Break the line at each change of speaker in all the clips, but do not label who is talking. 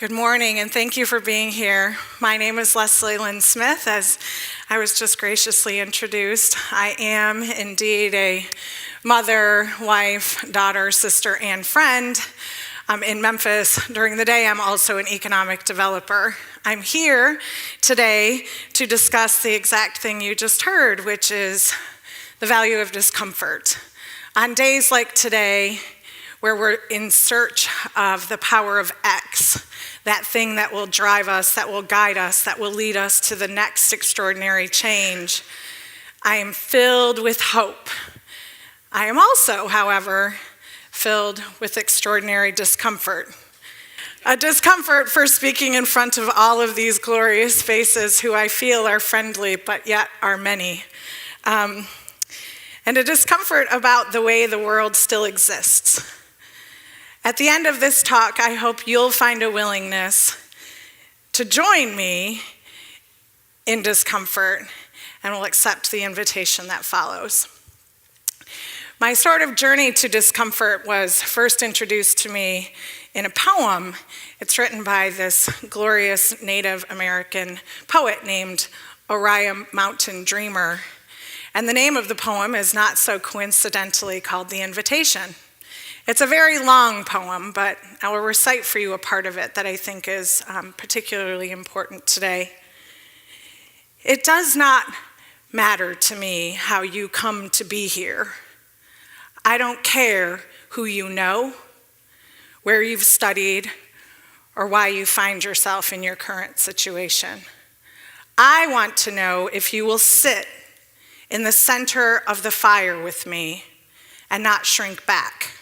Good morning, and thank you for being here. My name is Lynn Smith, as I was just graciously introduced. I am indeed a mother, wife, daughter, sister, and friend. I'm in Memphis. During the day, I'm also an economic developer. I'm here today to discuss the exact thing you just heard, which is the value of discomfort. On days like today, where we're in search of the power of X, that thing that will drive us, that will guide us, that will lead us to the next extraordinary change, I am filled with hope. I am also, however, filled with extraordinary discomfort. A discomfort for speaking in front of all of these glorious faces who I feel are friendly, but yet are many. And a discomfort about the way the world still exists. At the end of this talk, I hope you'll find a willingness to join me in discomfort and will accept the invitation that follows. My sort of journey to discomfort was first introduced to me in a poem. It's written by this glorious Native American poet named Oriah Mountain Dreamer. And the name of the poem is not so coincidentally called The Invitation. It's a very long poem, but I will recite for you a part of it that I think is particularly important today. It does not matter to me how you come to be here. I don't care who you know, where you've studied, or why you find yourself in your current situation. I want to know if you will sit in the center of the fire with me and not shrink back.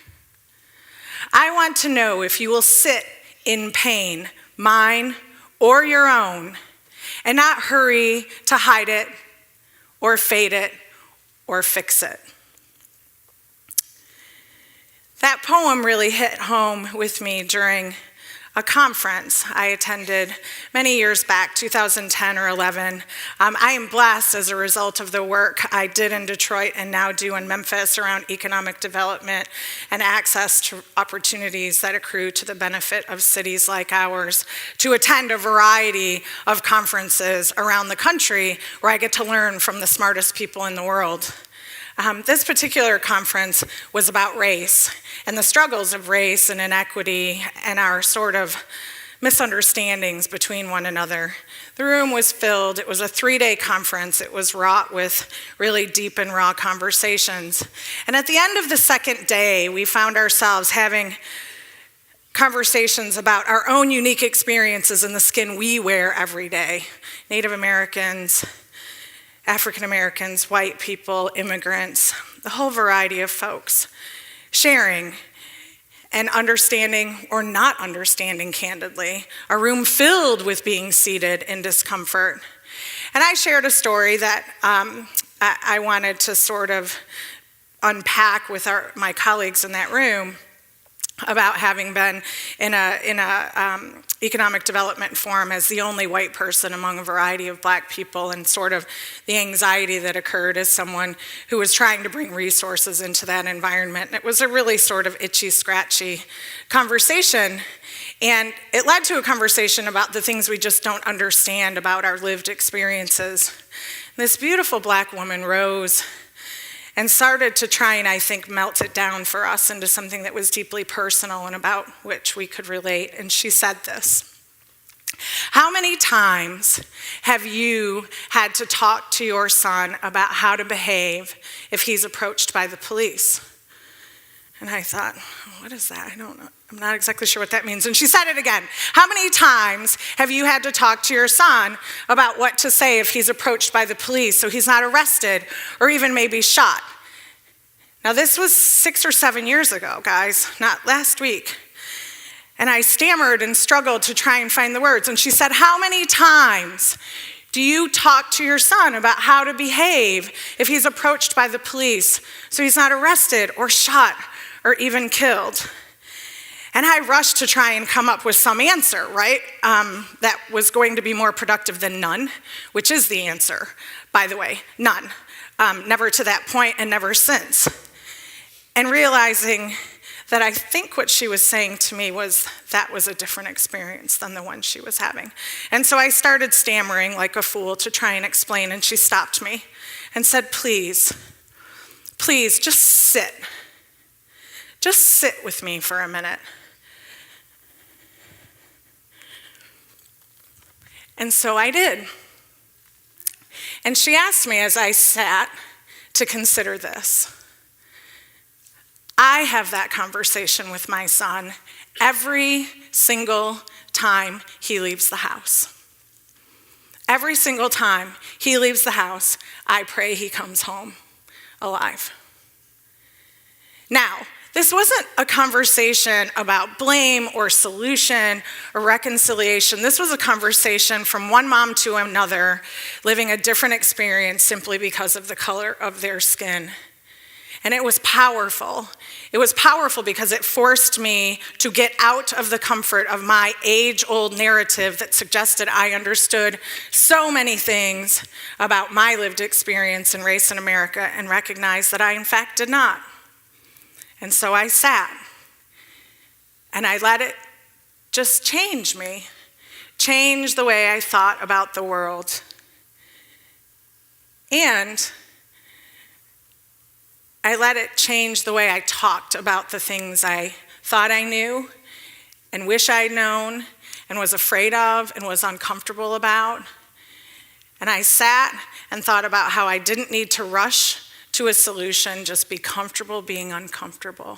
I want to know if you will sit in pain, mine or your own, and not hurry to hide it or fade it or fix it. That poem really hit home with me during a conference I attended many years back, 2010 or 11. I am blessed as a result of the work I did in Detroit and now do in Memphis around economic development and access to opportunities that accrue to the benefit of cities like ours, to attend a variety of conferences around the country where I get to learn from the smartest people in the world. This particular conference was about race and the struggles of race and inequity and our sort of misunderstandings between one another. The room was filled. It was a 3-day conference. It was wrought with really deep and raw conversations. And at the end of the second day, we found ourselves having conversations about our own unique experiences in the skin we wear every day. Native Americans, African Americans, white people, immigrants, the whole variety of folks, sharing and understanding or not understanding candidly, a room filled with being seated in discomfort. And I shared a story that I wanted to sort of unpack with my colleagues in that room about having been in a economic development forum as the only white person among a variety of black people, and sort of the anxiety that occurred as someone who was trying to bring resources into that environment. And it was a really sort of itchy, scratchy conversation, and it led to a conversation about the things we just don't understand about our lived experiences. This beautiful black woman rose and started to try and, I think, melt it down for us into something that was deeply personal and about which we could relate. And she said this: how many times have you had to talk to your son about how to behave if he's approached by the police? And I thought, what is that? I don't know. I'm not exactly sure what that means. And she said it again. How many times have you had to talk to your son about what to say if he's approached by the police so he's not arrested or even maybe shot? Now, this was 6 or 7 years ago, guys, not last week. And I stammered and struggled to try and find the words. And she said, how many times do you talk to your son about how to behave if he's approached by the police so he's not arrested or shot or even killed? And I rushed to try and come up with some answer, right? That was going to be more productive than none, which is the answer, by the way, none. Never to that point and never since. And realizing that I think what she was saying to me was that was a different experience than the one she was having. And so I started stammering like a fool to try and explain, and she stopped me and said, please, just sit. Just sit with me for a minute. And so I did. And she asked me as I sat to consider this. I have that conversation with my son every single time he leaves the house. Every single time he leaves the house, I pray he comes home alive. Now, this wasn't a conversation about blame or solution or reconciliation. This was a conversation from one mom to another, living a different experience simply because of the color of their skin. And it was powerful. It was powerful because it forced me to get out of the comfort of my age-old narrative that suggested I understood so many things about my lived experience in race in America and recognize that I, in fact, did not. And so I sat, and I let it just change me, change the way I thought about the world. And I let it change the way I talked about the things I thought I knew and wish I'd known and was afraid of and was uncomfortable about. And I sat and thought about how I didn't need to rush to a solution, just be comfortable being uncomfortable.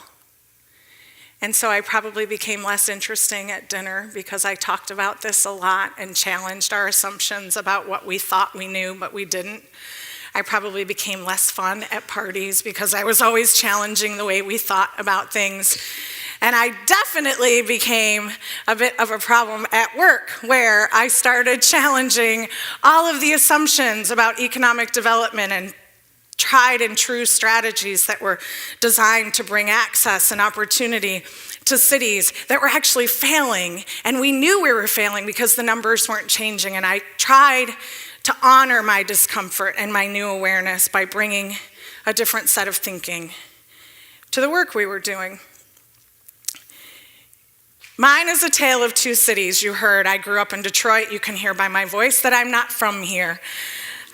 And so I probably became less interesting at dinner because I talked about this a lot and challenged our assumptions about what we thought we knew, but we didn't. I probably became less fun at parties because I was always challenging the way we thought about things. And I definitely became a bit of a problem at work, where I started challenging all of the assumptions about economic development and tried and true strategies that were designed to bring access and opportunity to cities that were actually failing. And we knew we were failing because the numbers weren't changing. And I tried to honor my discomfort and my new awareness by bringing a different set of thinking to the work we were doing. Mine is a tale of two cities. You heard I grew up in Detroit. You can hear by my voice that I'm not from here.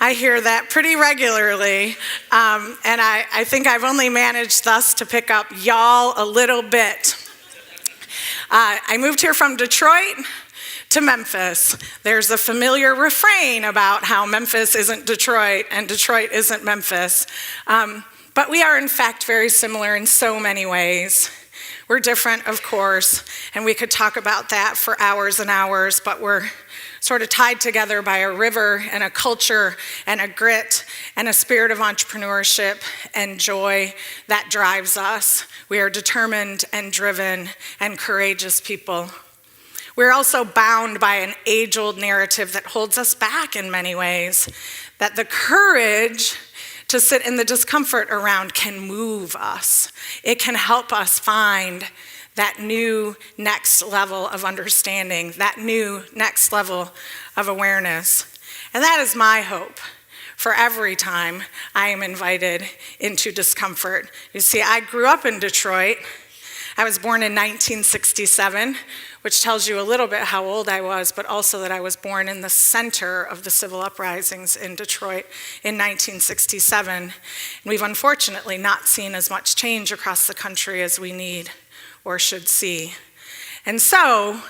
I hear that pretty regularly, and I think I've only managed thus to pick up y'all a little bit. I moved here from Detroit to Memphis. There's a familiar refrain about how Memphis isn't Detroit and Detroit isn't Memphis, but we are in fact very similar in so many ways. We're different, of course, and we could talk about that for hours and hours, but we're sort of tied together by a river and a culture and a grit and a spirit of entrepreneurship and joy that drives us. We are determined and driven and courageous people. We're also bound by an age-old narrative that holds us back in many ways, that the courage to sit in the discomfort around can move us. It can help us find that new next level of understanding, that new next level of awareness. And that is my hope for every time I am invited into discomfort. You see, I grew up in Detroit. I was born in 1967, which tells you a little bit how old I was, but also that I was born in the center of the civil uprisings in Detroit in 1967. And we've unfortunately not seen as much change across the country as we need or should see. And so,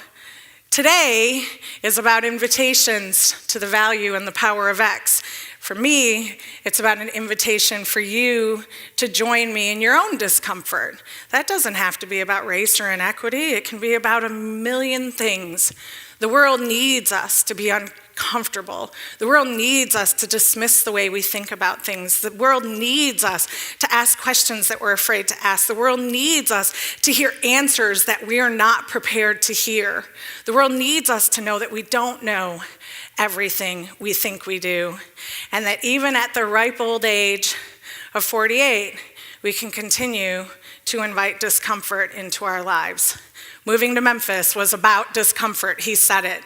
today is about invitations to the value and the power of X. For me, it's about an invitation for you to join me in your own discomfort. That doesn't have to be about race or inequity. It can be about a million things. The world needs us to be uncomfortable. The world needs us to dismiss the way we think about things. The world needs us to ask questions that we're afraid to ask. The world needs us to hear answers that we are not prepared to hear. The world needs us to know that we don't know everything we think we do, and that even at the ripe old age of 48, we can continue to invite discomfort into our lives. Moving to Memphis was about discomfort. He said it.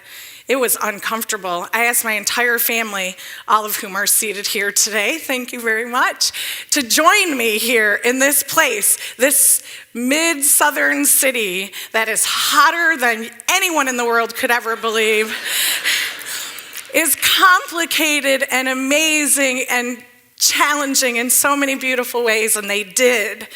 It was uncomfortable. I asked my entire family, all of whom are seated here today, thank you very much, to join me here in this place, this mid-southern city that is hotter than anyone in the world could ever believe, is complicated and amazing and challenging in so many beautiful ways, and they did.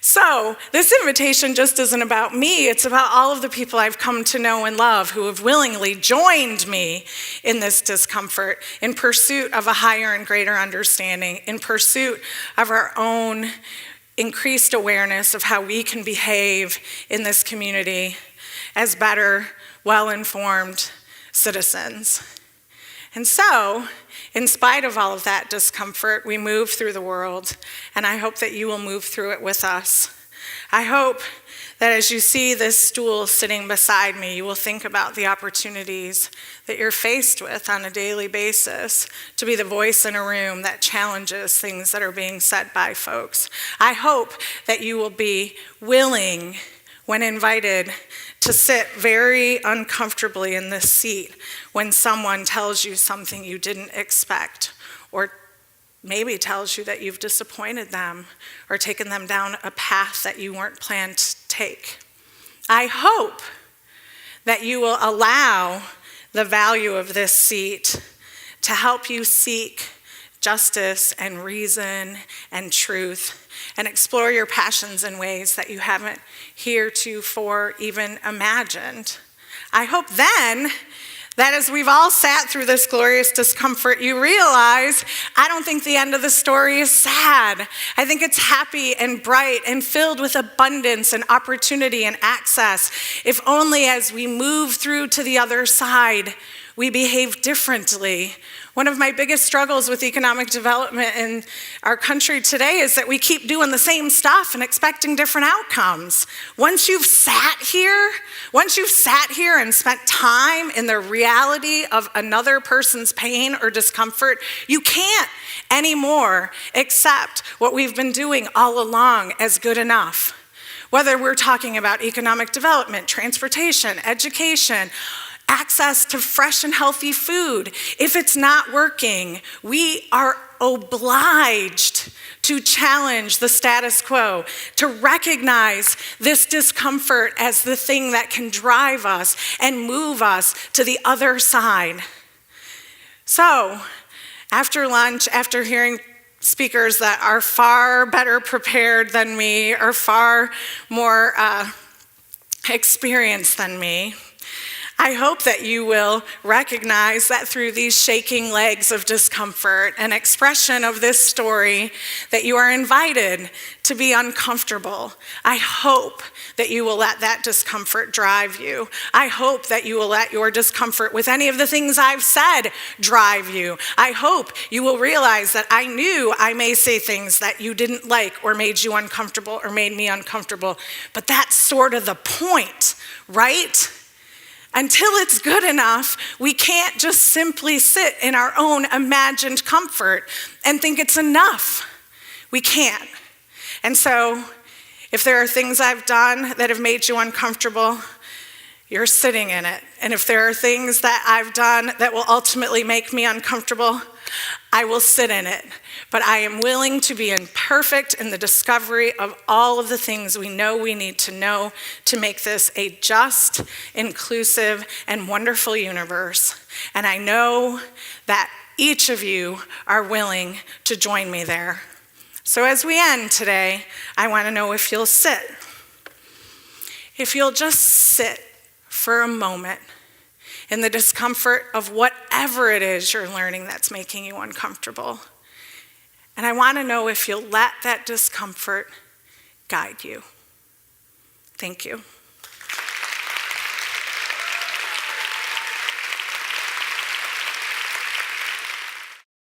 So this invitation just isn't about me, it's about all of the people I've come to know and love who have willingly joined me in this discomfort in pursuit of a higher and greater understanding, in pursuit of our own increased awareness of how we can behave in this community as better, well-informed citizens. And so, in spite of all of that discomfort, we move through the world, and I hope that you will move through it with us. I hope that as you see this stool sitting beside me, you will think about the opportunities that you're faced with on a daily basis to be the voice in a room that challenges things that are being said by folks. I hope that you will be willing, when invited, to sit very uncomfortably in this seat when someone tells you something you didn't expect, or maybe tells you that you've disappointed them or taken them down a path that you weren't planned to take. I hope that you will allow the value of this seat to help you seek justice and reason and truth and explore your passions in ways that you haven't heretofore even imagined. I hope then that as we've all sat through this glorious discomfort, you realize I don't think the end of the story is sad. I think it's happy and bright and filled with abundance and opportunity and access, if only as we move through to the other side, we behave differently. One of my biggest struggles with economic development in our country today is that we keep doing the same stuff and expecting different outcomes. Once you've sat here and spent time in the reality of another person's pain or discomfort, you can't anymore accept what we've been doing all along as good enough. Whether we're talking about economic development, transportation, education, access to fresh and healthy food. If it's not working, we are obliged to challenge the status quo, to recognize this discomfort as the thing that can drive us and move us to the other side. So, after lunch, after hearing speakers that are far better prepared than me, or far more experienced than me, I hope that you will recognize that through these shaking legs of discomfort, an expression of this story, that you are invited to be uncomfortable. I hope that you will let that discomfort drive you. I hope that you will let your discomfort with any of the things I've said drive you. I hope you will realize that I knew I may say things that you didn't like or made you uncomfortable or made me uncomfortable, but that's sort of the point, right? Until it's good enough, we can't just simply sit in our own imagined comfort and think it's enough. We can't. And so, if there are things I've done that have made you uncomfortable, you're sitting in it. And if there are things that I've done that will ultimately make me uncomfortable, I will sit in it. But I am willing to be imperfect in the discovery of all of the things we know we need to know to make this a just, inclusive, and wonderful universe. And I know that each of you are willing to join me there. So as we end today, I want to know if you'll sit. If you'll just sit for a moment in the discomfort of whatever it is you're learning that's making you uncomfortable. And I want to know if you'll let that discomfort guide you. Thank you.